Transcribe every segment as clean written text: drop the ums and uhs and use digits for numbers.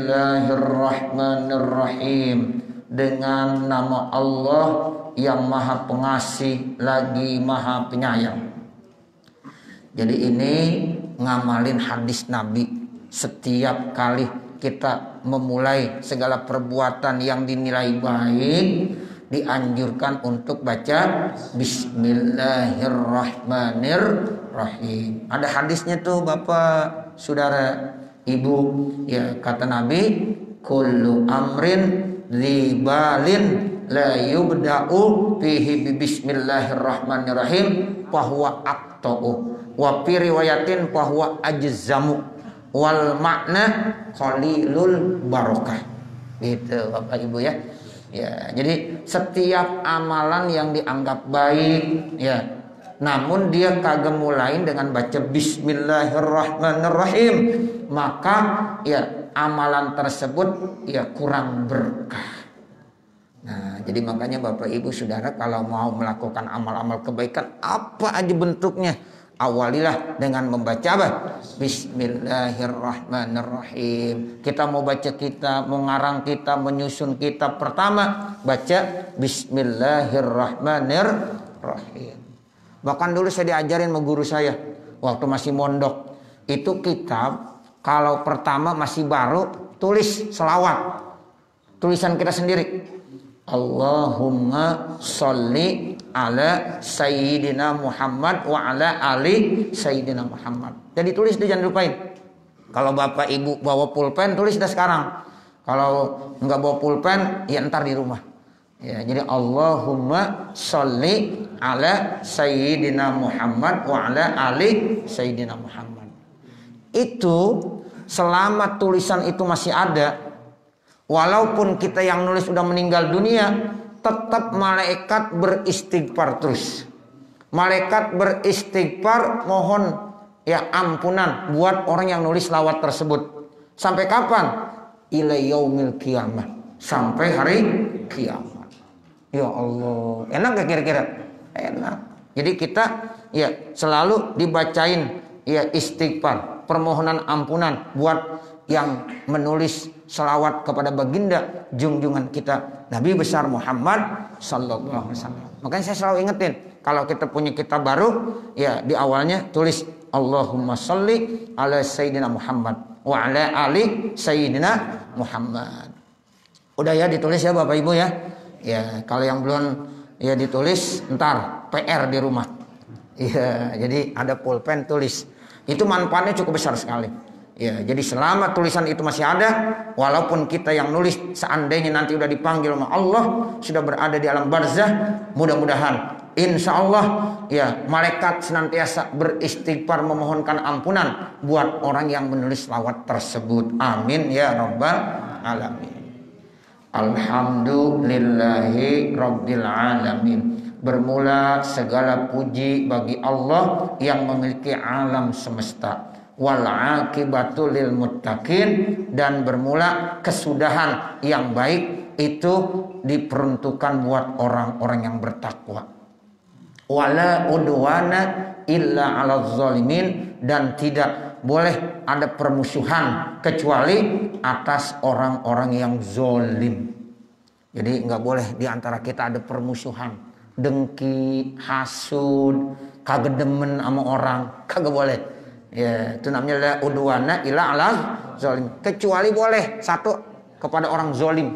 Bismillahirrahmanirrahim. Dengan nama Allah yang Maha Pengasih lagi Maha Penyayang. Jadi ini ngamalin hadis Nabi. Setiap kali kita memulai segala perbuatan yang dinilai baik, dianjurkan untuk baca Bismillahirrahmanirrahim. Ada hadisnya tuh Bapak, Saudara, Ibu. Ya, kata Nabi, kullu amrin dzibalin la yubda'u fihi bismillahirrahmanirrahim fahuwa aqta'u wa fi riwayatin fahuwa ajzamu wal makna qalilul barakah. Gitu Bapak Ibu ya. Ya, jadi setiap amalan yang dianggap baik ya, namun dia kagak mulain dengan baca Bismillahirrahmanirrahim, maka ya amalan tersebut ya kurang berkah. Nah, jadi makanya Bapak Ibu Saudara kalau mau melakukan amal-amal kebaikan apa aja bentuknya, awalilah dengan membaca apa? Bismillahirrahmanirrahim. Kita mau baca kitab, mau ngarang kitab, menyusun kitab, pertama baca Bismillahirrahmanirrahim. Bahkan dulu saya diajarin sama guru saya waktu masih mondok. Itu kitab kalau pertama masih baru tulis selawat. Tulisan kita sendiri. Allahumma sholli ala Sayyidina Muhammad wa ala ali Sayyidina Muhammad. Jadi tulis itu jangan lupain. Kalau Bapak Ibu bawa pulpen tulis dah sekarang. Kalau enggak bawa pulpen ya ntar di rumah. Ya, jadi Allahumma sholli ala Sayyidina Muhammad wa ala ali Sayyidina Muhammad. Itu selama tulisan itu masih ada, walaupun kita yang nulis sudah meninggal dunia, tetap malaikat beristighfar terus. Malaikat beristighfar mohon ya ampunan buat orang yang nulis selawat tersebut. Sampai kapan? Ila yaumil qiyamah. Sampai hari kiamat. Ya Allah, enak gak kira-kira? Enak. Jadi kita ya selalu dibacain ya istighfar, permohonan ampunan buat yang menulis selawat kepada baginda junjungan kita Nabi besar Muhammad sallallahu alaihi wasallam. Makanya saya selalu ingetin kalau kita punya kitab baru ya di awalnya tulis Allahumma sholli ala Sayyidina Muhammad wa ala ali Sayyidina Muhammad. Udah ya ditulis ya Bapak Ibu ya. Ya kalau yang belum ya ditulis ntar PR di rumah. Ya jadi ada pulpen tulis. Itu manfaatnya cukup besar sekali. Ya, jadi selama tulisan itu masih ada, walaupun kita yang nulis seandainya nanti udah dipanggil sama Allah, sudah berada di alam barzah, mudah-mudahan insya Allah ya malaikat senantiasa beristighfar memohonkan ampunan buat orang yang menulis selawat tersebut. Amin ya rabbal alamin. Alhamdulillahi rabbil alamin. Bermula segala puji bagi Allah yang memiliki alam semesta. Wal aqibatu lil muttaqin, dan bermula kesudahan yang baik itu diperuntukkan buat orang-orang yang bertakwa. Wala udwana illa 'alal zalimin, dan tidak boleh ada permusuhan kecuali atas orang-orang yang zalim. Jadi nggak boleh di antara kita ada permusuhan, dengki, hasud, kagak demen sama orang, kagak boleh. Ya, itu namanya la udwana illa 'alal zalim. Kecuali boleh satu kepada orang zalim.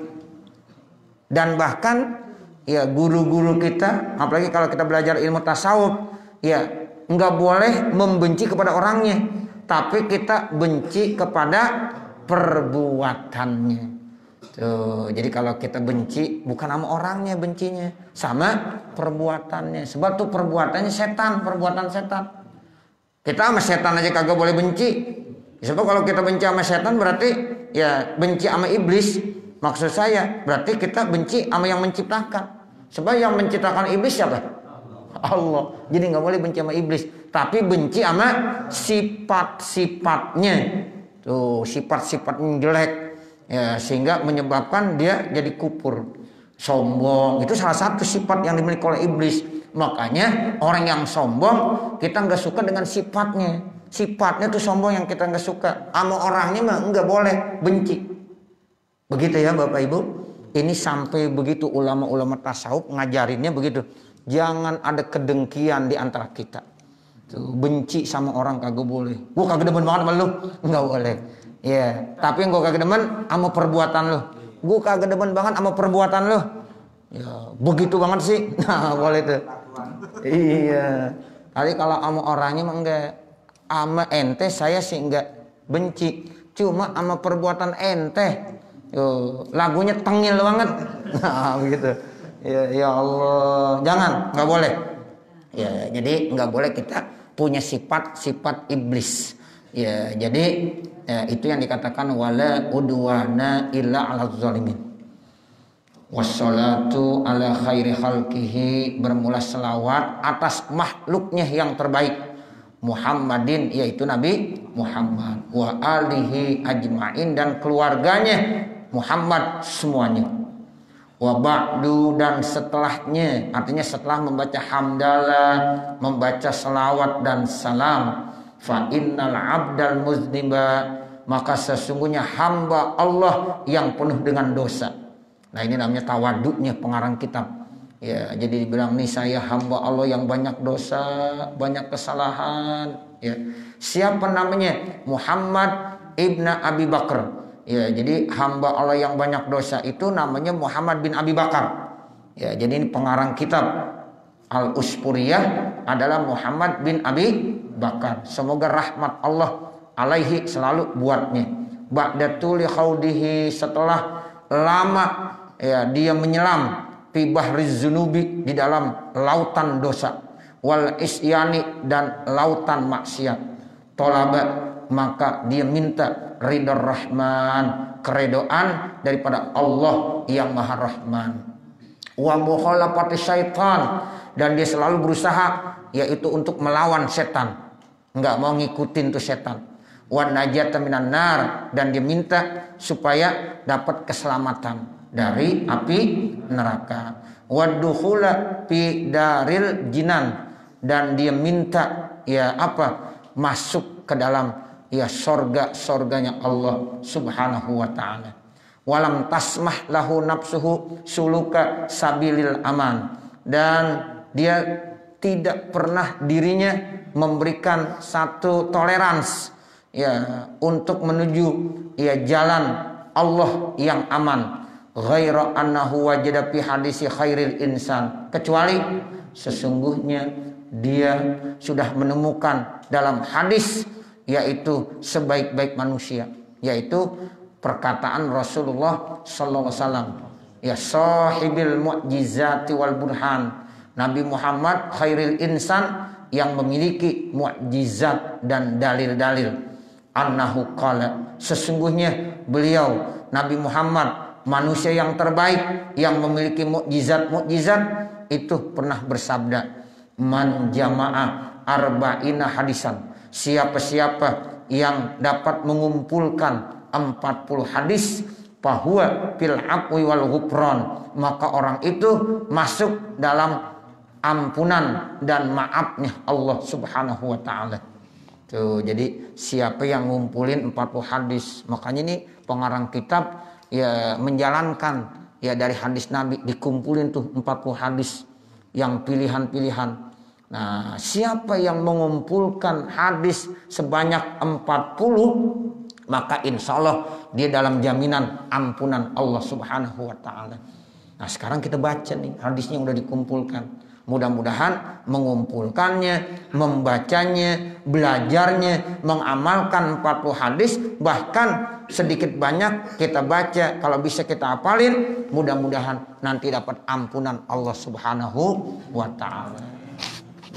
Dan bahkan ya guru-guru kita, apalagi kalau kita belajar ilmu tasawuf, ya nggak boleh membenci kepada orangnya, tapi kita benci kepada perbuatannya. Tuh, jadi kalau kita benci bukan sama orangnya bencinya, sama perbuatannya. Sebab tuh perbuatannya setan, perbuatan setan. Kita sama setan aja kagak boleh benci. Sebab kalau kita benci sama setan berarti ya benci sama iblis. Maksud saya berarti kita benci sama yang menciptakan. Sebab yang menciptakan iblis siapa? Allah. Jadi nggak boleh benci sama iblis, tapi benci sama sifat-sifatnya. Tuh, sifat-sifatnya jelek. Ya, sehingga menyebabkan dia jadi kufur. Sombong itu salah satu sifat yang dimiliki oleh iblis. Makanya orang yang sombong kita nggak suka dengan sifatnya. Sifatnya tuh sombong yang kita nggak suka. Sama orangnya mah nggak boleh benci. Begitu ya Bapak Ibu. Ini sampai begitu ulama-ulama tasawuf ngajarinnya begitu. Jangan ada kedengkian di antara kita. Tuh, benci sama orang kagak boleh. Gua kagak demen banget sama lu, enggak boleh. Ya, tapi yang gua kagak demen sama perbuatan lu. Gua kagak demen banget sama perbuatan lu. Ya, begitu banget sih. Nah, boleh tuh. Iya. Kali kalau sama orangnya mah enggak. Sama ente saya sih enggak benci. Cuma sama perbuatan ente. Yo, lagunya tengil banget. Nah, begitu. Ya Allah, jangan, enggak boleh. Ya, jadi enggak boleh kita punya sifat-sifat iblis. Ya, jadi itu yang dikatakan wala udwana illa 'alaz zalimin. Wassalatu ala khairi khalqihi, bermula selawat atas makhluknya yang terbaik Muhammadin, yaitu Nabi Muhammad, wa alihi ajmain, dan keluarganya Muhammad semuanya. Wa ba'du, dan setelahnya, artinya setelah membaca hamdalah, membaca selawat dan salam, fa innal abdal muzniba, maka sesungguhnya hamba Allah yang penuh dengan dosa. Nah, ini namanya tawaduknya pengarang kitab. Ya, jadi dibilang nih, saya hamba Allah yang banyak dosa, banyak kesalahan. Ya, siapa namanya? Muhammad ibn Abi Bakar. Ya, jadi hamba Allah yang banyak dosa itu namanya Muhammad bin Abi Bakar. Ya, jadi ini pengarang kitab Al-Uspuriyah adalah Muhammad bin Abi Bakar. Semoga rahmat Allah alaihi selalu buatnya. Ba'datul khaudihi, setelah lama ya dia menyelam fi bahriz zunubi, di dalam lautan dosa, wal isyani, dan lautan maksiat, tolaba, maka dia minta ridar rahman, keredoan daripada Allah yang maha rahman, wa mukhalafati syaitan, dan dia selalu berusaha yaitu untuk melawan setan, enggak mau ngikutin tuh setan, wa najata minan nar, dan dia minta supaya dapat keselamatan dari api neraka, wa dukhula fi daril jinan, dan dia minta ya apa, masuk ke dalam ya sorganya Allah subhanahu wa ta'ala. Walam tasmah lahu nafsuhu suluka sabilil aman, dan dia tidak pernah dirinya memberikan satu toleransi ya untuk menuju ya jalan Allah yang aman, ghaira annahu wajada fi hadisi khairil insan, kecuali sesungguhnya dia sudah menemukan dalam hadis yaitu sebaik-baik manusia, yaitu perkataan Rasulullah sallallahu alaihi wasallam, ya sahibil mu'jizati wal burhan, Nabi Muhammad khairil insan, yang memiliki mukjizat dan dalil-dalil. Annahu qala, sesungguhnya beliau Nabi Muhammad manusia yang terbaik yang memiliki mukjizat itu pernah bersabda, man jama'a arba'ina hadisan, siapa-siapa yang dapat mengumpulkan 40 hadis, fahuwa fil afwi wal ghufran, maka orang itu masuk dalam ampunan dan maafnya Allah subhanahu wa ta'ala. Tuh, jadi siapa yang ngumpulin 40 hadis, makanya ini pengarang kitab ya menjalankan ya dari hadis Nabi, dikumpulin tuh 40 hadis yang pilihan-pilihan. Nah, siapa yang mengumpulkan hadis sebanyak 40, maka insya Allah dia dalam jaminan ampunan Allah subhanahu wa ta'ala. Nah, sekarang kita baca nih hadisnya yang udah dikumpulkan. Mudah-mudahan mengumpulkannya, membacanya, belajarnya, mengamalkan 40 hadis, bahkan sedikit banyak kita baca, kalau bisa kita hafalin, mudah-mudahan nanti dapat ampunan Allah subhanahu wa ta'ala.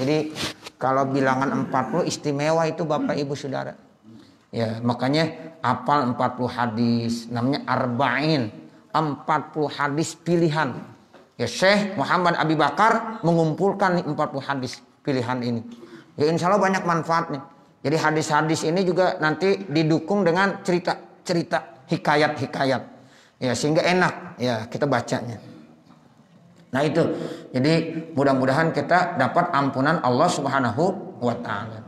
Jadi kalau bilangan 40 istimewa itu Bapak Ibu Saudara. Ya, makanya hafal 40 hadis, namanya arba'in, 40 hadis pilihan. Ya, Syekh Muhammad Abi Bakar mengumpulkan 40 hadis pilihan ini. Ya, insya Allah banyak manfaatnya. Jadi hadis-hadis ini juga nanti didukung dengan cerita-cerita, hikayat-hikayat. Ya, sehingga enak ya kita bacanya. Nah itu. Jadi mudah-mudahan kita dapat ampunan Allah Subhanahu wa taala.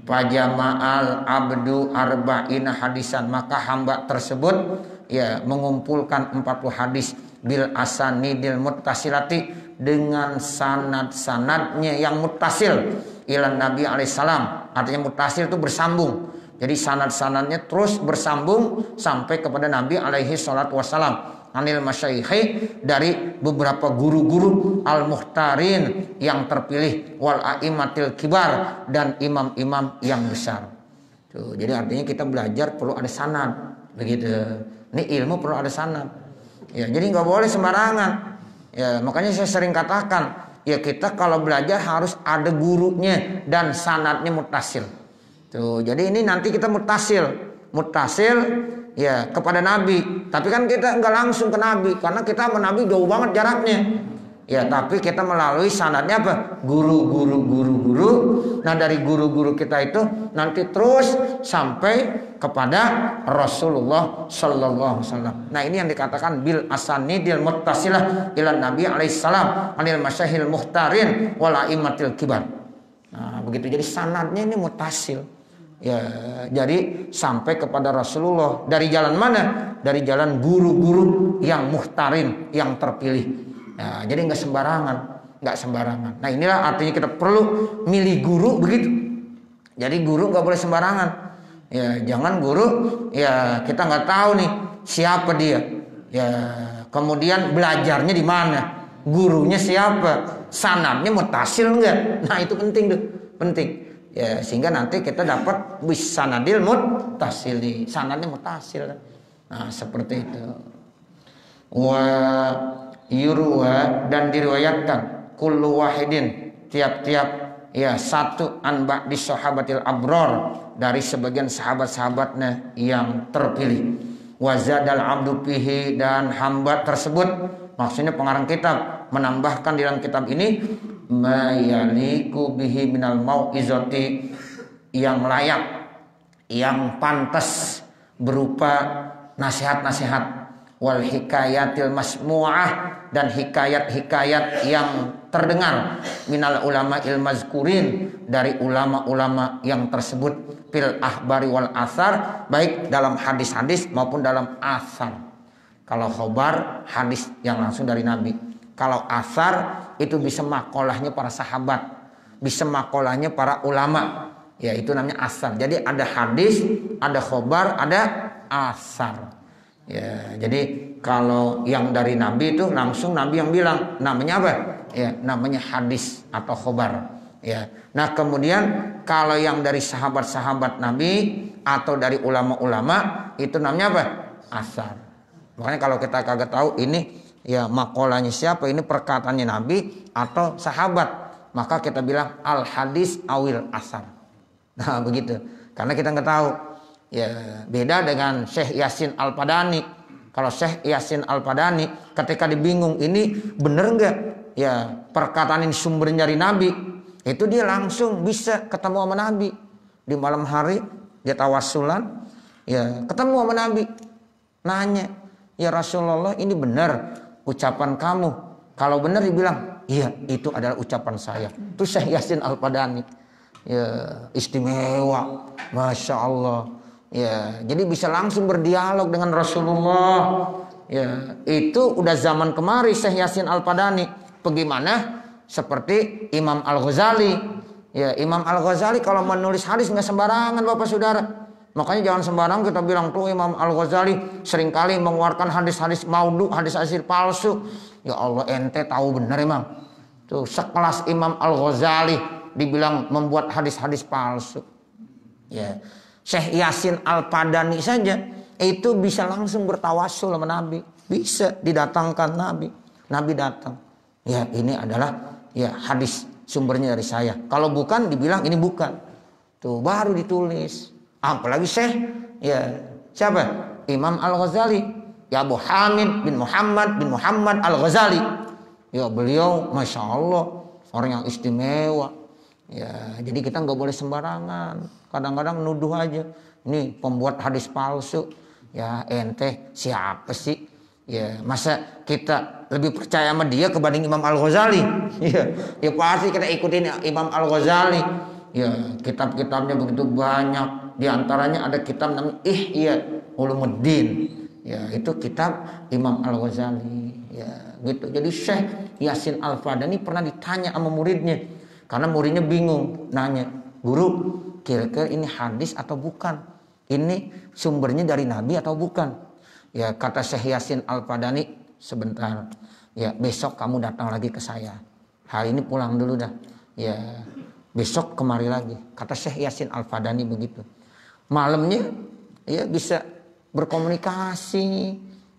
Fajama'al abdu arba'ina hadisan, maka hamba tersebut ya mengumpulkan 40 hadis bil asanidil muttasilati dengan sanad-sanadnya yang muttasil ilan Nabi alaihissalam. Artinya muttasil itu bersambung. Jadi sanad-sanadnya terus bersambung sampai kepada Nabi alaihi salatu wassalam. Anil masyayikhi, dari beberapa guru-guru al-mukhtarin yang terpilih, wal a'immatil kibar, dan imam-imam yang besar. Tuh, jadi artinya kita belajar perlu ada sanad, begitu. Ini ilmu perlu ada sanad. Ya, jadi nggak boleh sembarangan. Ya, makanya saya sering katakan, ya kita kalau belajar harus ada gurunya dan sanadnya muttasil. Tuh, jadi ini nanti kita muttasil ya kepada Nabi. Tapi kan kita nggak langsung ke Nabi karena kita sama Nabi jauh banget jaraknya. Ya, tapi kita melalui sanadnya apa? Guru. Nah, dari guru-guru kita itu nanti terus sampai kepada Rasulullah sallallahu alaihi wasallam. Nah, ini yang dikatakan bil asanidil muttasilah ila Nabi alaihi salam anil masyahil muhtarin wal a'immatil kibar. Nah, begitu. Jadi sanadnya ini muttasil. Ya, jadi sampai kepada Rasulullah dari jalan mana? Dari jalan guru-guru yang muhtarin, yang terpilih. Ya, jadi nggak sembarangan. Nah, inilah artinya kita perlu milih guru begitu. Jadi guru nggak boleh sembarangan. Ya, jangan guru ya kita nggak tahu nih siapa dia. Ya, kemudian belajarnya di mana? Gurunya siapa? Sanadnya muttasil enggak? Nah, itu penting tuh, penting. Ya, sehingga nanti kita dapat bisanadil muttasili, sanadnya muttasil. Nah, seperti itu. Wa yurwa, dan diriwayatkan kullu wahidin, tiap-tiap ya satu an ba'di sahabatil abror, dari sebagian sahabat-sahabatnya yang terpilih. Wa zadal abdu fihi, dan hamba tersebut, maksudnya pengarang kitab menambahkan di dalam kitab ini mayaliku bihi minal mau'izati, yang layak, yang pantas berupa nasihat-nasihat, wal hikayatil masmu'ah, dan hikayat-hikayat yang terdengar, minal ulama ilmazkurin, dari ulama-ulama yang tersebut, fil ahbari wal asar, baik dalam hadis-hadis maupun dalam asar. Kalau khobar, hadis yang langsung dari Nabi. Kalau asar itu bisa makolahnya para sahabat, bisa makolahnya para ulama, ya itu namanya asar. Jadi ada hadis, ada khobar, ada asar. Ya, jadi kalau yang dari Nabi itu langsung Nabi yang bilang, namanya apa? Ya, namanya hadis atau khobar. Ya. Nah, kemudian kalau yang dari sahabat-sahabat Nabi atau dari ulama-ulama itu namanya apa? Asar. Makanya kalau kita kagak tahu ini ya makolahnya siapa, ini perkataannya Nabi atau sahabat, maka kita bilang al hadis awil asar. Nah, begitu. Karena kita nggak tahu. Ya, beda dengan Syekh Yasin Al-Padani. Kalau Syekh Yasin Al-Padani ketika dibingung ini bener nggak ya perkataan ini sumbernya dari Nabi, itu dia langsung bisa ketemu sama Nabi di malam hari, dia tawassulan, ya ketemu sama Nabi, nanya, ya Rasulullah ini benar ucapan kamu? Kalau benar dibilang, iya itu adalah ucapan saya. Itu Syekh Yasin Al-Padani. Ya, istimewa, Masya Allah. Ya, jadi bisa langsung berdialog dengan Rasulullah. Ya, itu udah zaman kemari Syekh Yasin Al-Padani. Bagaimana? Seperti Imam Al-Ghazali. Ya, Imam Al-Ghazali kalau menulis hadis nggak sembarangan, Bapak Saudara. Makanya jangan sembarang kita bilang tuh Imam Al-Ghazali seringkali mengeluarkan hadis-hadis maudhu, hadis-hadis palsu. Ya Allah, ente tahu benar Imam. Tuh sekelas Imam Al-Ghazali dibilang membuat hadis-hadis palsu. Ya. Syekh Yasin Al-Padani saja itu bisa langsung bertawassul sama Nabi, bisa didatangkan Nabi. Nabi datang. Ya, ini adalah ya hadis sumbernya dari saya. Kalau bukan dibilang ini bukan. Tuh baru ditulis. Apalagi Syekh ya siapa? Imam Al-Ghazali. Ya Abu Hamid bin Muhammad Al-Ghazali. Ya beliau Masya Allah orang yang istimewa. Ya, jadi kita nggak boleh sembarangan. Kadang-kadang nuduh aja. Ini pembuat hadis palsu. Ya ente siapa sih? Ya masa kita lebih percaya sama dia kebanding Imam Al-Ghazali? Ya pasti kita ikutin Imam Al-Ghazali. Ya kitab-kitabnya begitu banyak. Di antaranya ada kitab namanya Ihya Ulumuddin. Ya, itu kitab Imam Al-Ghazali. Ya, gitu. Jadi Syekh Yasin Al-Fadani pernah ditanya sama muridnya. Karena muridnya bingung, nanya, "Guru, kira-kira ini hadis atau bukan? Ini sumbernya dari Nabi atau bukan?" Ya, kata Syekh Yasin Al-Fadani, "Sebentar. Ya, besok kamu datang lagi ke saya. Hari ini pulang dulu dah. Ya, besok kemari lagi." Kata Syekh Yasin Al-Fadani begitu. Malamnya ya bisa berkomunikasi.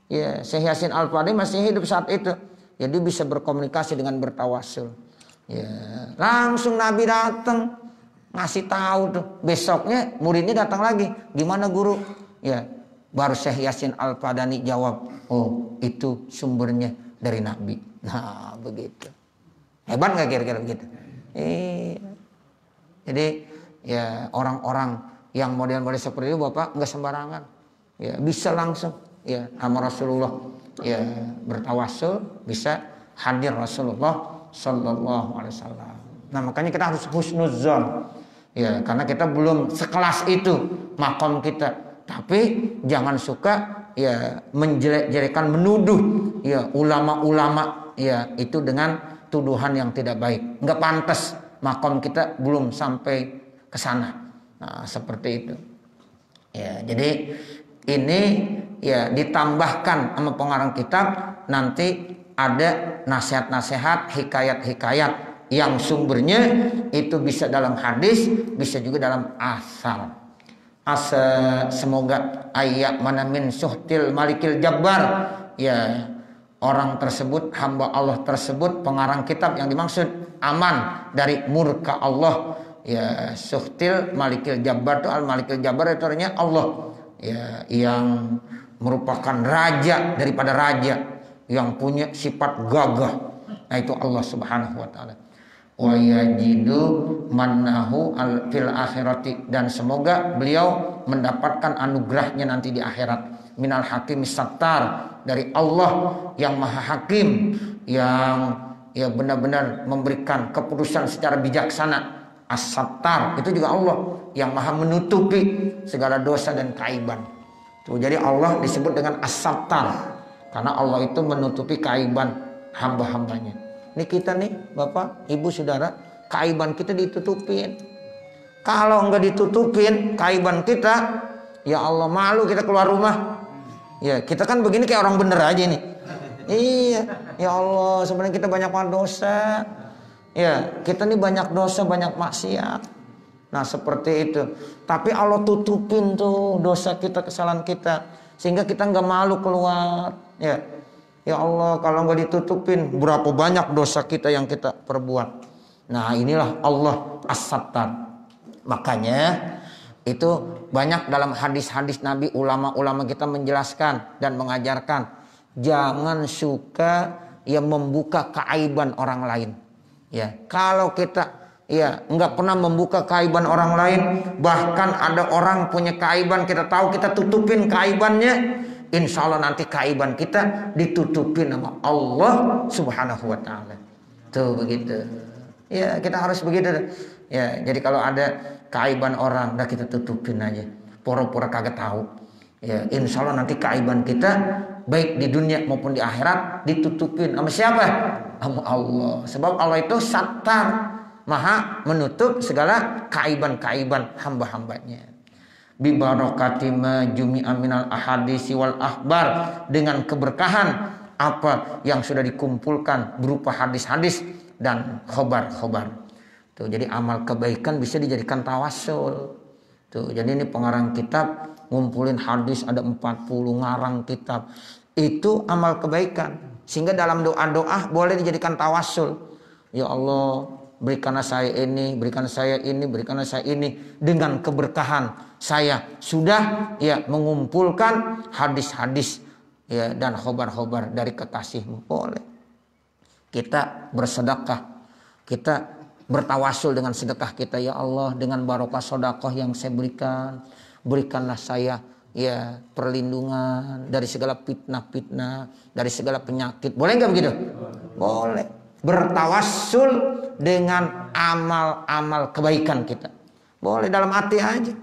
Ya, Syekh Yasin Al-Fadani masih hidup saat itu. Jadi bisa berkomunikasi dengan bertawasul. Ya, langsung Nabi datang ngasih tahu tuh. Besoknya muridnya datang lagi. "Gimana guru?" Ya, baru Syekh Yasin Al-Fadani jawab, "Oh, itu sumbernya dari Nabi." Nah, begitu. Hebat nggak kira-kira begitu? Jadi ya orang-orang yang model-model seperti itu Bapak nggak sembarangan. Ya, bisa langsung ya sama Rasulullah ya bertawasul, bisa hadir Rasulullah sallallahu alaihi wasallam. Nah, makanya kita harus husnuzon. Ya, karena kita belum sekelas itu makom kita. Tapi jangan suka ya menjelek-jelekan, menuduh ya ulama-ulama ya itu dengan tuduhan yang tidak baik. Enggak pantas, makom kita belum sampai ke sana. Nah, seperti itu. Ya, jadi ini ya ditambahkan sama pengarang kitab, nanti ada nasihat-nasihat, hikayat-hikayat yang sumbernya itu bisa dalam hadis, bisa juga dalam asar. Semoga ayat mana min suhtil malikil jabbar, ya orang tersebut, hamba Allah tersebut, pengarang kitab yang dimaksud aman dari murka Allah. Ya, suhtil malikil jabbar itu al malikil jabbar itu artinya Allah ya, yang merupakan raja daripada raja, yang punya sifat gagah. Nah, itu Allah Subhanahu wa taala. Wa yajidu mannahu fil akhirati, dan semoga beliau mendapatkan anugerahnya nanti di akhirat. Minal hakim sattar, dari Allah yang maha hakim, yang ya benar-benar memberikan keputusan secara bijaksana. As-Sattar itu juga Allah yang maha menutupi segala dosa dan kaiban. Tuh, jadi Allah disebut dengan As-Sattar karena Allah itu menutupi kaiban hamba-hambanya. Ini kita nih Bapak, Ibu, Saudara, kaiban kita ditutupin. Kalau enggak ditutupin kaiban kita, ya Allah, malu kita keluar rumah. Ya, kita kan begini kayak orang bener aja nih. Iya, ya Allah, sebenarnya kita banyak banget dosa. Ya, kita nih banyak dosa, banyak maksiat. Nah, seperti itu. Tapi Allah tutupin tuh dosa kita, kesalahan kita, sehingga kita nggak malu keluar. Ya, ya Allah, kalau nggak ditutupin, berapa banyak dosa kita yang kita perbuat. Nah, inilah Allah As-Sattar. Makanya itu banyak dalam hadis-hadis Nabi, ulama-ulama kita menjelaskan dan mengajarkan, jangan suka yang membuka keaiban orang lain. Ya, kalau kita ya nggak pernah membuka keaiban orang lain, bahkan ada orang punya keaiban, kita tahu, kita tutupin keaibannya, insya Allah nanti keaiban kita ditutupin sama Allah Subhanahu wa taala. Tuh begitu. Ya, kita harus begitu. Ya, jadi kalau ada keaiban orang, udah kita tutupin aja. Pura-pura kagak tahu. Ya, insya Allah nanti keaiban kita baik di dunia maupun di akhirat ditutupin sama siapa? Sama Allah. Sebab Allah itu Sattar, maha menutup segala keaiban-keaiban hamba-hambanya. Bi barakati ma jumi'a minal ahadisi wal akhbar, dengan keberkahan apa yang sudah dikumpulkan berupa hadis-hadis dan khobar-khobar. Tuh, jadi amal kebaikan bisa dijadikan tawasul. Tuh, jadi ini pengarang kitab ngumpulin hadis ada 40, ngarang kitab. Itu amal kebaikan. Sehingga dalam doa-doa boleh dijadikan tawasul. Ya Allah, berikanlah saya ini, berikan saya ini, berikanlah saya ini, dengan keberkahan saya sudah ya mengumpulkan hadis-hadis ya dan khobar-khobar dari kekasihmu. Boleh. Kita bersedekah, kita bertawasul dengan sedekah kita. Ya Allah, dengan barokah sedekah yang saya berikan, berikanlah saya ya perlindungan dari segala fitnah-fitnah, dari segala penyakit. Boleh nggak begitu? Boleh. Bertawassul dengan amal-amal kebaikan kita. Boleh dalam hati aja.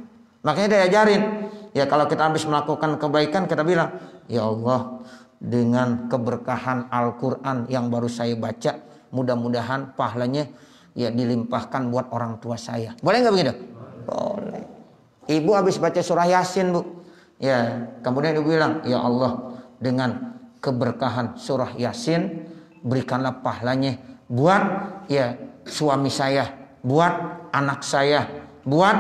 Makanya diajarin Ya kalau kita habis melakukan kebaikan kita bilang, ya Allah, dengan keberkahan Al-Quran yang baru saya baca, mudah-mudahan pahalanya ya dilimpahkan buat orang tua saya. Boleh nggak begitu? Boleh. Ibu habis baca surah Yasin, Bu. Ya, kemudian ibu bilang, ya Allah, dengan keberkahan surah Yasin, berikanlah pahalanya buat ya suami saya, buat anak saya, buat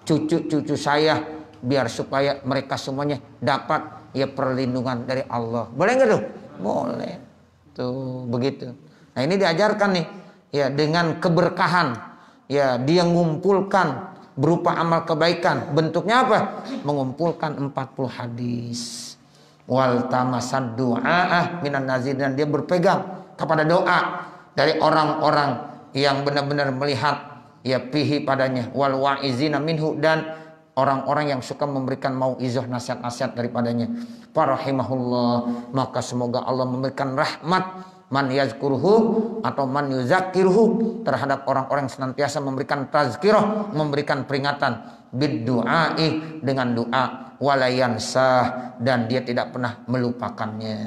cucu-cucu saya, biar supaya mereka semuanya dapat ya perlindungan dari Allah. Boleh nggak tuh? Boleh. Tuh begitu. Nah ini diajarkan nih ya dengan keberkahan ya dia ngumpulkan berupa amal kebaikan. Bentuknya apa? Mengumpulkan 40 hadis. Wal tamasad du'a'ah minan nazir, dan dia berpegang kepada doa dari orang-orang yang benar-benar melihat ya pihi padanya, wal wa'izina minhu, dan orang-orang yang suka memberikan mauizah, nasihat-nasihat daripadanya. Farahimahullah, maka semoga Allah memberikan rahmat man yazkuruhu atau man yuzakiruhu terhadap orang-orang yang senantiasa memberikan tazkirah, memberikan peringatan, bid-du'ai, dengan doa, walayansah, dan dia tidak pernah melupakannya.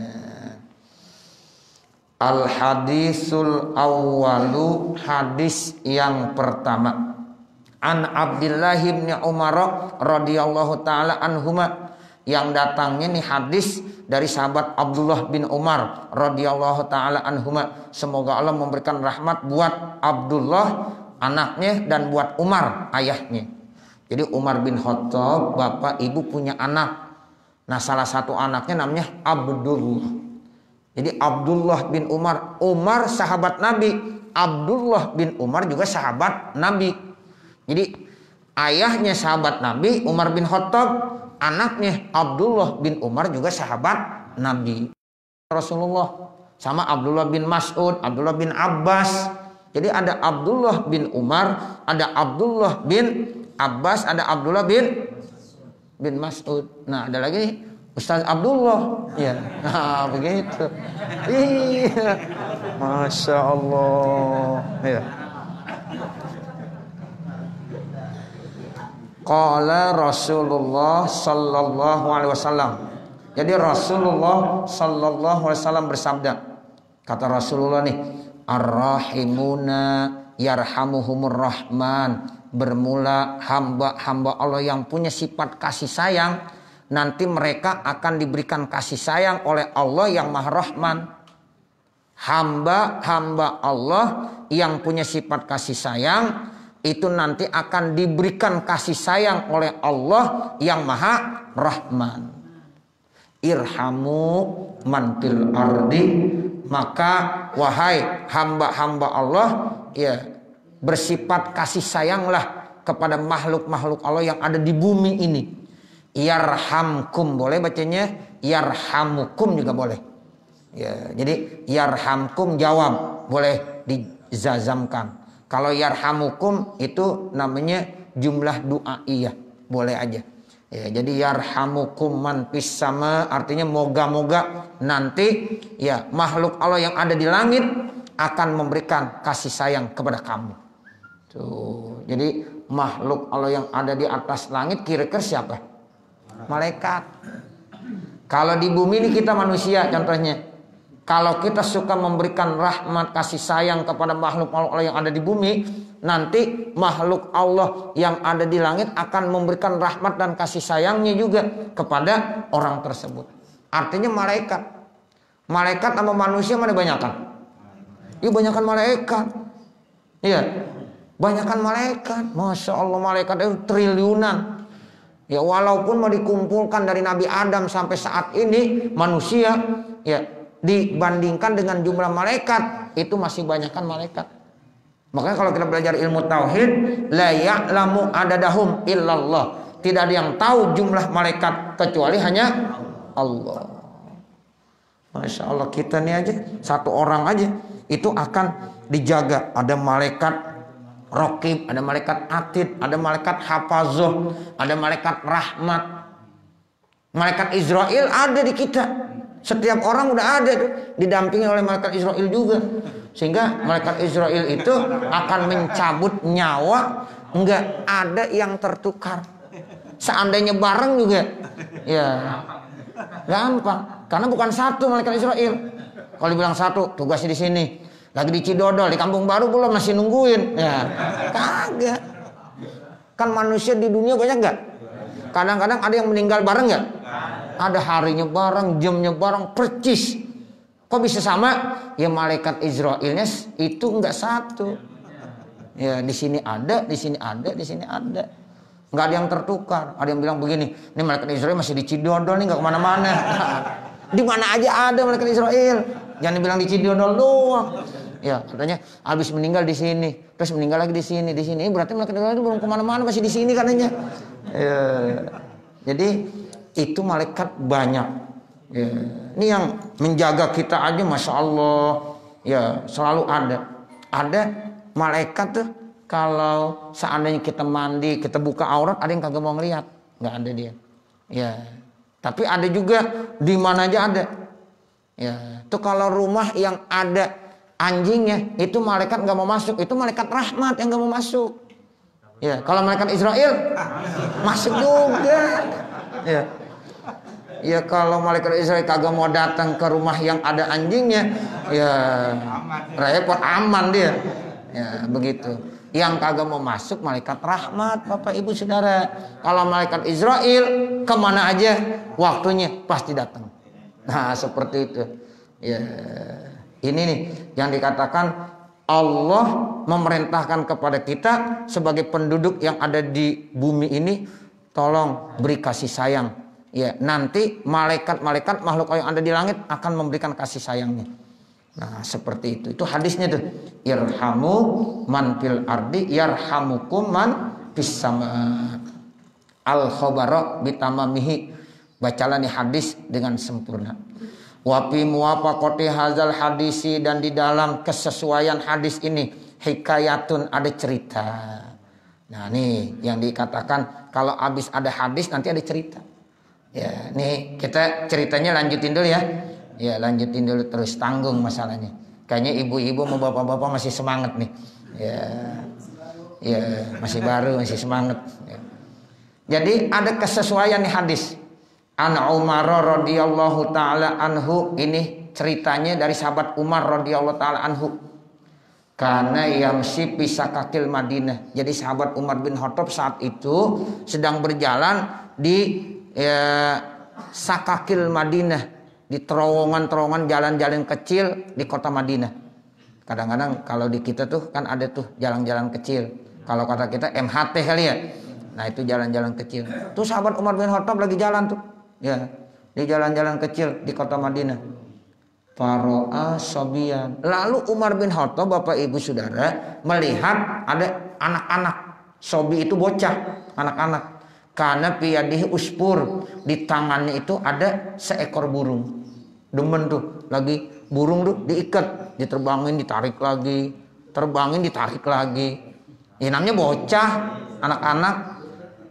Al-hadisul awwalu, hadis yang pertama. An Abdullah bin Umar radhiyallahu taala anhuma, yang datangnya nih hadis dari sahabat Abdullah bin Umar radhiyallahu taala anhuma. Semoga Allah memberikan rahmat buat Abdullah anaknya dan buat Umar ayahnya. Jadi Umar bin Khattab bapak ibu punya anak. Nah salah satu anaknya namanya Abdullah. Jadi Abdullah bin Umar, Umar sahabat Nabi, Abdullah bin Umar juga sahabat Nabi. Jadi ayahnya sahabat Nabi Umar bin Khattab, anaknya Abdullah bin Umar juga sahabat Nabi Rasulullah, sama Abdullah bin Mas'ud, Abdullah bin Abbas. Jadi ada Abdullah bin Umar, ada Abdullah bin Abbas, ada Abdullah bin Mas'ud. Nah ada lagi nih Ustaz Abdullah, ya, nah begitu. Iya, masya Allah. Ya. Qala Rasulullah sallallahu alaihi wasallam. Jadi Rasulullah sallallahu alaihi wasallam bersabda. Kata Rasulullah nih, ar-rahimuna yarhamuhumur rahman. Bermula hamba-hamba Allah yang punya sifat kasih sayang, nanti mereka akan diberikan kasih sayang oleh Allah yang Maha Rahman. Hamba-hamba Allah yang punya sifat kasih sayang itu nanti akan diberikan kasih sayang oleh Allah yang Maha Rahman. Irhamu man fil ardi, maka wahai hamba-hamba Allah ya bersifat kasih sayanglah kepada makhluk-makhluk Allah yang ada di bumi ini. Yarhamkum boleh bacanya, yarhamukum juga boleh. Ya, jadi yarhamkum jawab boleh dizazamkan. Kalau yarhamukum itu namanya jumlah du'aiyah, boleh aja. Ya, jadi yarhamukum man fis sama artinya moga-moga nanti ya makhluk Allah yang ada di langit akan memberikan kasih sayang kepada kamu. Tuh, jadi makhluk Allah yang ada di atas langit kira-kira siapa? Malaikat. Kalau di bumi ini kita manusia contohnya. Kalau kita suka memberikan rahmat kasih sayang kepada makhluk-makhluk Allah yang ada di bumi, nanti makhluk Allah yang ada di langit akan memberikan rahmat dan kasih sayangnya juga kepada orang tersebut. Artinya malaikat. Malaikat sama manusia mana banyakan? Iya banyakan malaikat. Iya. Banyakan malaikat. Masya Allah malaikat itu triliunan. Ya walaupun mau dikumpulkan dari Nabi Adam sampai saat ini manusia ya dibandingkan dengan jumlah malaikat itu masih banyakkan malaikat. Makanya kalau kita belajar ilmu tauhid, la ya'lamu adadahum illallah. Tidak ada yang tahu jumlah malaikat kecuali hanya Allah. Masya Allah kita nih aja satu orang aja itu akan dijaga. Ada malaikat Raqib, ada malaikat Atid, ada malaikat Hafazoh, ada malaikat Rahmat. Malaikat Israel ada di kita. Setiap orang udah ada tuh, didampingi oleh malaikat Israel juga. Sehingga malaikat Israel itu akan mencabut nyawa, enggak ada yang tertukar. Seandainya bareng juga, ya gampang. Karena bukan satu malaikat Israel. Kalau dibilang satu, tugasnya di sini. Lagi di Cidodol, di Kampung Baru belum masih nungguin. Ya, kagak. Kan manusia di dunia banyak nggak? Kadang-kadang ada yang meninggal bareng nggak? Ada harinya bareng, jamnya bareng, percis. Kok bisa sama? Ya malaikat Israilnya itu nggak satu. Ya di sini ada, di sini ada, di sini ada. Nggak ada yang tertukar. Ada yang bilang begini, ini malaikat Israel masih di Cidodol nih, nggak kemana-mana. Di mana aja ada malaikat Israel. Jangan bilang di Cidodol doang. Ya katanya habis meninggal di sini, terus meninggal lagi di sini, di sini. Berarti malaikat Israel itu belum kemana-mana, masih di sini katanya. Ya. Jadi itu malaikat banyak. Ya. Ini yang menjaga kita aja, masya Allah. Ya selalu ada. Ada malaikat tuh. Kalau seandainya kita mandi, kita buka aurat, ada yang kagak mau ngelihat, nggak ada dia. Ya, tapi ada juga di mana aja ada. Ya, itu kalau rumah yang ada anjingnya, itu malaikat nggak mau masuk, itu malaikat rahmat yang nggak mau masuk. Ya, kalau malaikat Israel masuk juga. Ya, ya kalau malaikat Israel kagak mau datang ke rumah yang ada anjingnya, ya repot, aman dia. Ya, begitu. Yang kagak mau masuk malaikat rahmat, Bapak Ibu Saudara. Kalau malaikat Israel kemana aja waktunya pasti datang. Nah seperti itu. Ya, ini nih yang dikatakan Allah memerintahkan kepada kita sebagai penduduk yang ada di bumi ini, tolong beri kasih sayang. Ya, nanti malaikat-malaikat makhluk yang ada di langit akan memberikan kasih sayangnya. Nah seperti itu. Itu hadisnya tuh. Irhamu man fil ardi yarhamukum man fis sama. Al khabara bitamamihi. Bacalah nih hadis dengan sempurna. Wa fi muwafaqati hadzal hadisi, dan di dalam kesesuaian hadis ini hikayatun, ada cerita. Nah nih yang dikatakan kalau habis ada hadis nanti ada cerita. Ya, nih kita ceritanya lanjutin dulu ya. Ya lanjutin dulu terus, tanggung masalahnya. Kayaknya ibu-ibu sama bapak-bapak masih semangat nih. Ya masih baru, masih semangat. Ya. Jadi ada kesesuaian nih hadis. An Umar radhiyallahu taala anhu, ini ceritanya dari sahabat Umar radhiyallahu taala anhu. Karena yamsi pisakakil Madinah. Jadi sahabat Umar bin Khattab saat itu sedang berjalan di Sakakil Madinah. Di terowongan-terowongan jalan-jalan kecil di kota Madinah. Kadang-kadang kalau di kita tuh kan ada tuh jalan-jalan kecil. Kalau kata kita MHT kali ya. Nah itu jalan-jalan kecil. Tuh sahabat Umar bin Khattab lagi jalan tuh. Ya, di jalan-jalan kecil di kota Madinah. Faro'a sobian. Lalu Umar bin Khattab, Bapak Ibu Saudara, melihat ada anak-anak. Sobi itu bocah, anak-anak. Karena piyadihi uspur, di tangannya itu ada seekor burung. Demen tuh, lagi burung tuh diikat, diterbangin, ditarik lagi, terbangin, ditarik lagi. Ya namanya bocah, anak-anak.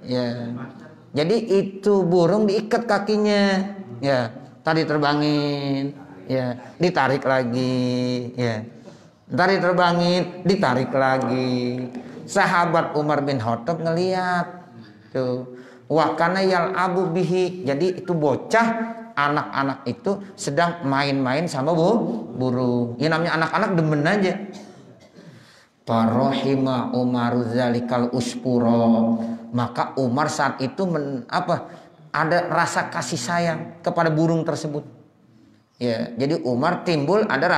Ya, jadi itu burung diikat kakinya. Ya, tadi terbangin, ya, ditarik lagi. Ya, tadi terbangin, ditarik lagi. Sahabat Umar bin Khattab ngelihat. Tuh, wakana yal abu bihi. Jadi itu bocah, anak-anak itu sedang main-main sama burung. Ya namanya anak-anak demen aja. Parohima Umaru zalikal uspuro. Maka Umar saat itu ada rasa kasih sayang kepada burung tersebut. Ya, jadi Umar timbul ada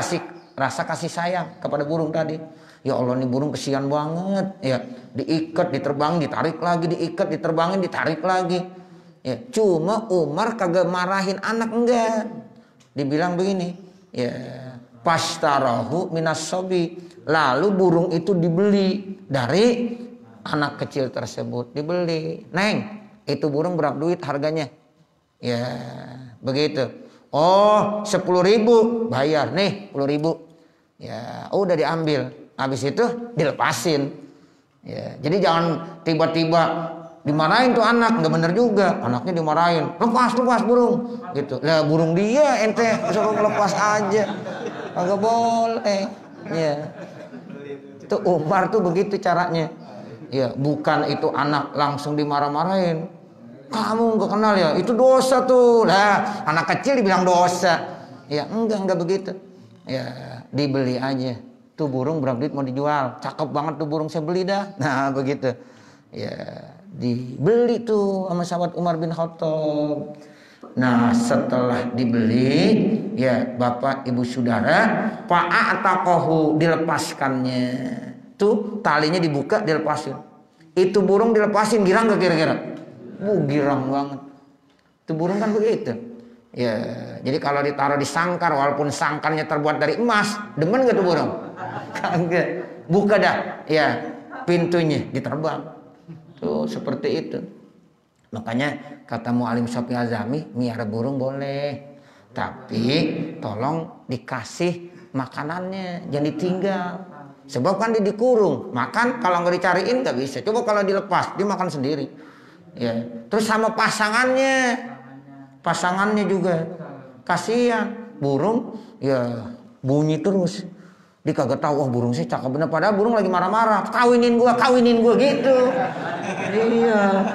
rasa kasih sayang kepada burung tadi. Ya Allah, nih burung kesian banget. Ya, diikat, diterbang, ditarik lagi, diikat, diterbangin, ditarik lagi. Ya, cuma Umar kagak marahin anak, enggak. Dibilang begini, ya, pastarahu minas sobi. Lalu burung itu dibeli dari anak kecil tersebut, dibeli. Neng, itu burung berapa duit harganya? Ya, begitu. Oh, 10.000, bayar nih 10.000. Ya, udah diambil. Habis itu dilepasin. Ya, jadi jangan tiba-tiba dimarahin tuh anak, nggak bener juga. Anaknya dimarahin, lepas burung, gitu. Lah burung dia ente suruh lepas aja, kagak boleh. Ya, itu Umar tuh begitu caranya. Ya, bukan itu anak langsung dimarah-marahin. Kamu nggak kenal ya? Itu dosa tuh. Lah, anak kecil dibilang dosa. Ya enggak begitu. Ya dibeli aja. Tuh burung berapa duit mau dijual? Cakep banget tuh burung, saya beli dah. Nah begitu. Ya dibeli tuh sama sahabat Umar bin Khattab. Nah setelah dibeli, ya bapak ibu saudara, fa'ataqahu, dilepaskannya. Tuh talinya dibuka, dilepasin. Itu burung dilepasin, girang gak kira-kira? Girang banget. Itu burung kan begitu. Ya, jadi kalau ditaruh di sangkar, walaupun sangkarnya terbuat dari emas, demen gak tuh burung? Kagak. Buka dah, ya pintunya diterbang. Tuh seperti itu. Makanya kata Mu'alim Syafi'i Azami, miara burung boleh, tapi tolong dikasih makanannya, jangan ditinggal. Sebab kan dia dikurung, makan kalau nggak dicariin nggak bisa. Coba kalau dilepas, dia makan sendiri. Ya, terus sama pasangannya juga kasihan. Burung ya bunyi terus, dia kagak tahu, burung sih cakep bener, padahal burung lagi marah-marah, kawinin gua gitu. Iya,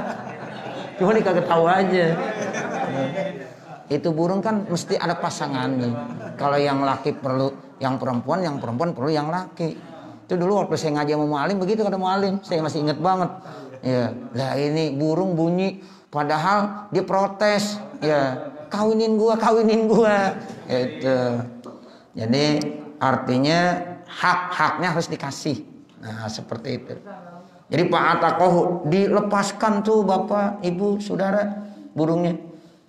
cuma dia kagak tahu aja. Itu burung kan mesti ada pasangannya. Kalau yang laki perlu yang perempuan perlu yang laki. Itu dulu waktu saya ngaji sama Mu'alim begitu, kata Mu'alim, saya masih ingat banget. Ya, lah ini burung bunyi, padahal dia protes. Ya, kawinin gua. Itu. Jadi artinya hak-haknya harus dikasih. Nah, seperti itu. Jadi fa'ataqahu, dilepaskan tuh bapak, ibu, saudara burungnya.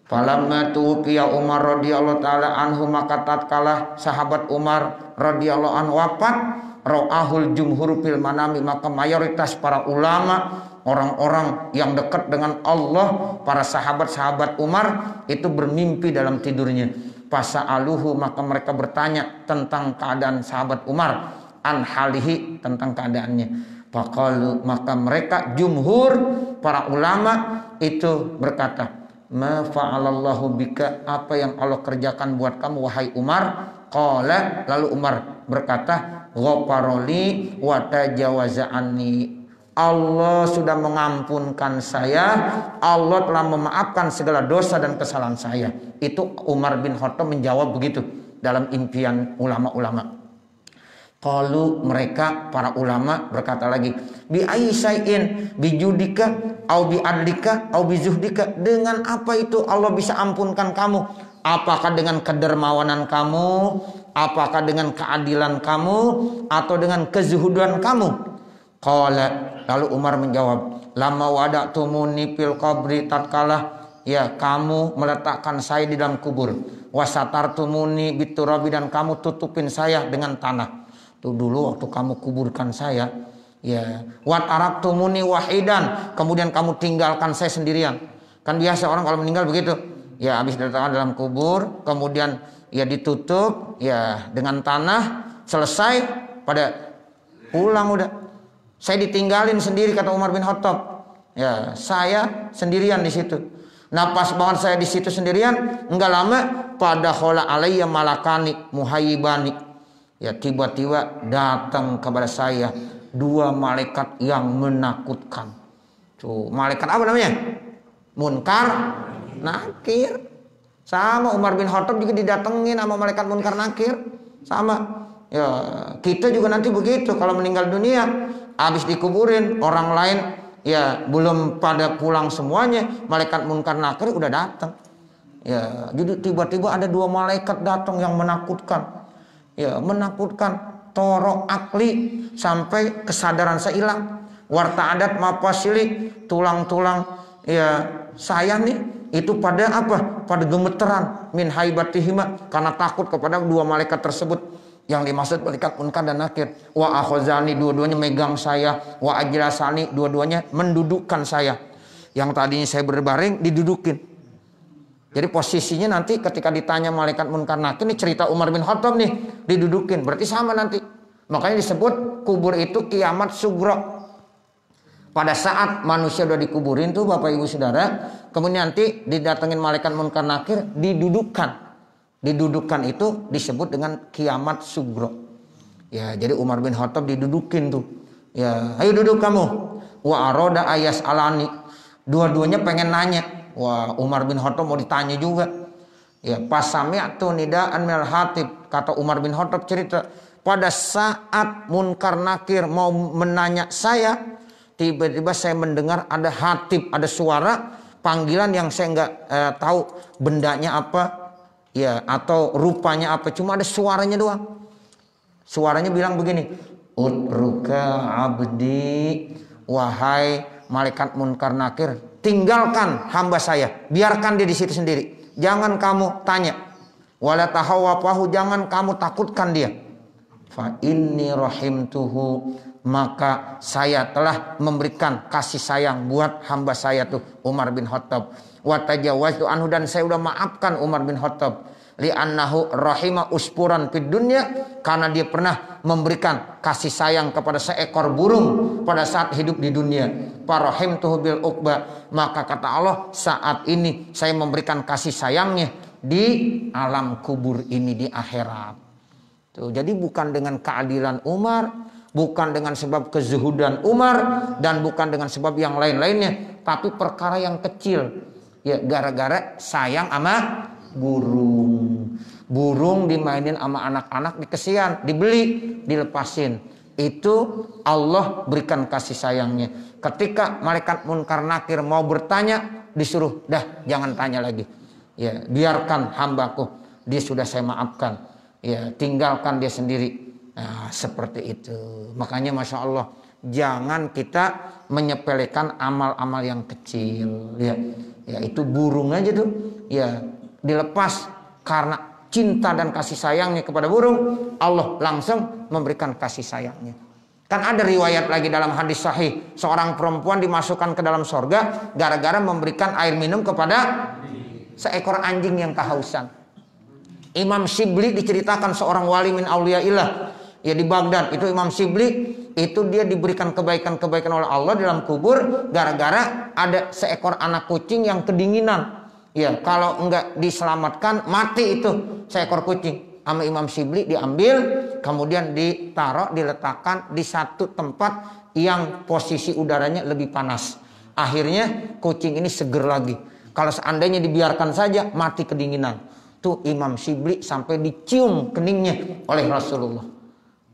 Falamma tuqiya Umar radhiyallahu taala anhu, maka tatkala sahabat Umar radhiyallahu anhu wafat, ra'ahul jumhur fil manami, maka mayoritas para ulama, orang-orang yang dekat dengan Allah, para sahabat-sahabat Umar itu bermimpi dalam tidurnya. Fasa'aluhu, maka mereka bertanya tentang keadaan sahabat Umar, an halihi, tentang keadaannya. Faqalu, maka mereka jumhur para ulama itu berkata, ma fa'alallahu bika, apa yang Allah kerjakan buat kamu wahai Umar? Qala, lalu Umar berkata, ghafaroli wa tajawaza anni, Allah sudah mengampunkan saya, Allah telah memaafkan segala dosa dan kesalahan saya. Itu Umar bin Khattab menjawab begitu dalam impian ulama-ulama. Qalu, mereka para ulama berkata lagi, bi ayyin bi judika au bi adlika au bi zuhdika, dengan apa itu Allah bisa ampunkan kamu? Apakah dengan kedermawanan kamu, apakah dengan keadilan kamu, atau dengan kezuhudan kamu? Qala, lalu Umar menjawab, lama wada'tumuni fil qabri, tatkala ya kamu meletakkan saya di dalam kubur, wasatartumuni biturabi, dan kamu tutupin saya dengan tanah. Tuh dulu waktu kamu kuburkan saya, ya, wat araktumuni wahidan, kemudian kamu tinggalkan saya sendirian. Kan biasa orang kalau meninggal begitu, ya habis diletakkan dalam kubur, kemudian ya ditutup ya dengan tanah, selesai, pada pulang udah. Saya ditinggalin sendiri, kata Umar bin Khattab. Ya, saya sendirian di situ. Nah, pas banget saya di situ sendirian, enggak lama pada khola alayya malakani muhayyibani. Ya, tiba-tiba datang kepada saya dua malaikat yang menakutkan. Tuh, malaikat apa namanya? Munkar, Nakir. Sama Umar bin Khattab juga didatengin sama malaikat Munkar Nakir. Sama. Ya, kita juga nanti begitu kalau meninggal dunia, habis dikuburin, orang lain ya belum pada pulang semuanya, malaikat Munkar Nakir udah datang. Ya, jadi tiba-tiba ada dua malaikat datang yang menakutkan. Ya, menakutkan, torok akli, sampai kesadaran saya hilang. Warta adat mapasili, tulang-tulang ya saya nih itu pada apa? Pada gemeteran min haibatihima, karena takut kepada dua malaikat tersebut. Yang dimaksud malaikat Munkar dan Nakir. Wa akhozani, dua-duanya megang saya. Wa ajlasani, dua-duanya mendudukkan saya. Yang tadinya saya berbaring didudukin. Jadi posisinya nanti ketika ditanya malaikat Munkar Nakir, ini cerita Umar bin Khattab nih, didudukin, berarti sama nanti. Makanya disebut kubur itu kiamat sugro. Pada saat manusia udah dikuburin tuh Bapak Ibu Saudara, kemudian nanti didatengin malaikat Munkar Nakir, didudukkan. Didudukkan itu disebut dengan kiamat sugro. Ya, jadi Umar bin Khattab didudukin tuh. Ya, ayo duduk kamu. Wa aroda ayas alani. Dua-duanya pengen nanya. Wah, Umar bin Khattab mau ditanya juga. Ya, pas sami'tu nidaan minal hatib, kata Umar bin Khattab cerita, pada saat Munkar Nakir mau menanya saya, tiba-tiba saya mendengar ada hatib, ada suara panggilan yang saya nggak tahu bendanya apa, ya, atau rupanya apa, cuma ada suaranya doang. Suaranya bilang begini, utruka abdi, wahai malaikat Munkar Nakir, tinggalkan hamba saya, biarkan dia di situ sendiri. Jangan kamu tanya. Wala tahawafahu, jangan kamu takutkan dia. Fa inni rahimtuhu, maka saya telah memberikan kasih sayang buat hamba saya tuh Umar bin Khattab. Wa tajawaztu anhu, dan saya udah maafkan Umar bin Khattab. Li'annahu rahima uspuran fid dunya, karena dia pernah memberikan kasih sayang kepada seekor burung pada saat hidup di dunia. Farahimtuhu bil uqba, maka kata Allah, saat ini saya memberikan kasih sayangnya di alam kubur ini, di akhirat. Tuh, jadi bukan dengan keadilan Umar, bukan dengan sebab kezuhudan Umar, dan bukan dengan sebab yang lain-lainnya, tapi perkara yang kecil. Ya, gara-gara sayang sama burung dimainin sama anak-anak, dikesian, dibeli, dilepasin. Itu Allah berikan kasih sayangnya. Ketika malaikat Munkar Nakir mau bertanya, disuruh, dah jangan tanya lagi. Ya, biarkan hambaku, dia sudah saya maafkan. Ya, tinggalkan dia sendiri. Nah, seperti itu. Makanya Masya Allah, jangan kita menyepelekan amal-amal yang kecil. Ya, ya, itu burung aja tuh. Ya, dilepas karena cinta dan kasih sayangnya kepada burung, Allah langsung memberikan kasih sayangnya. Kan ada riwayat lagi dalam hadis sahih, seorang perempuan dimasukkan ke dalam sorga gara-gara memberikan air minum kepada seekor anjing yang kehausan. Imam Shibli diceritakan seorang wali min auliyaillah, ya, di Baghdad. Itu Imam Shibli, itu dia diberikan kebaikan-kebaikan oleh Allah dalam kubur gara-gara ada seekor anak kucing yang kedinginan. Ya, kalau enggak diselamatkan mati itu seekor kucing. Sama Imam Shibli diambil, kemudian ditaruh, diletakkan di satu tempat yang posisi udaranya lebih panas. Akhirnya kucing ini seger lagi. Kalau seandainya dibiarkan saja mati kedinginan. Tuh Imam Shibli sampai dicium keningnya oleh Rasulullah.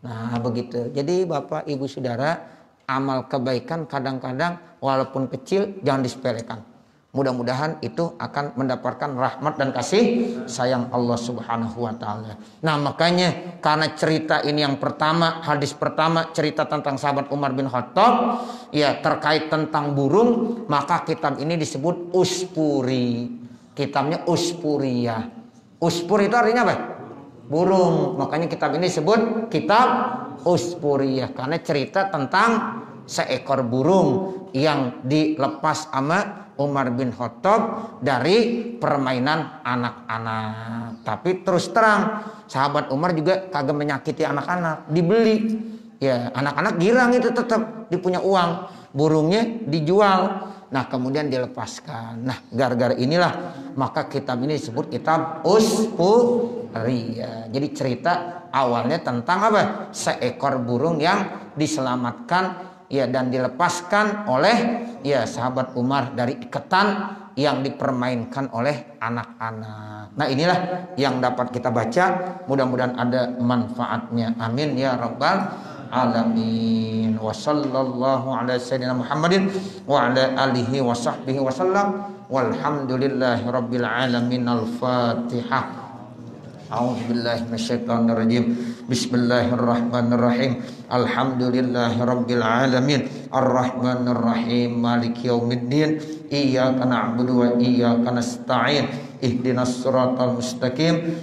Nah, begitu. Jadi Bapak Ibu Saudara, amal kebaikan kadang-kadang walaupun kecil jangan disepelekan. Mudah-mudahan itu akan mendapatkan rahmat dan kasih sayang Allah Subhanahu wa taala. Nah, makanya karena cerita ini yang pertama, hadis pertama cerita tentang sahabat Umar bin Khattab, ya, terkait tentang burung, maka kitab ini disebut Uspuri. Kitabnya Uspuriyah. Uspur itu artinya apa? Burung. Makanya kitab ini disebut kitab Uspuriyah karena cerita tentang seekor burung yang dilepas sama Umar bin Khattab dari permainan anak-anak. Tapi terus terang, sahabat Umar juga kagak menyakiti anak-anak, dibeli. Ya, anak-anak girang itu tetap dipunya uang, burungnya dijual. Nah, kemudian dilepaskan. Nah, gara-gara inilah maka kitab ini disebut kitab Uspuriyah. Jadi cerita awalnya tentang apa? Seekor burung yang diselamatkan, ya, dan dilepaskan oleh, ya, sahabat Umar dari ikatan yang dipermainkan oleh anak-anak. Nah, inilah yang dapat kita baca. Mudah-mudahan ada manfaatnya. Amin ya rabbal alamin. Wa sallallahu ala sayyidina Muhammadin wa ala alihi wa sahbihi wa sallam. Walhamdulillahi rabbil alamin. Al-Fatihah. A'udzubillahi minasyaitonirrajim. Bismillahirrahmanirrahim. Alhamdulillahi rabbil alamin. Arrahmanirrahim. Maliki yaumiddin. Iyyaka na'budu wa iyyaka nasta'in. Ihdinas siratal mustaqim.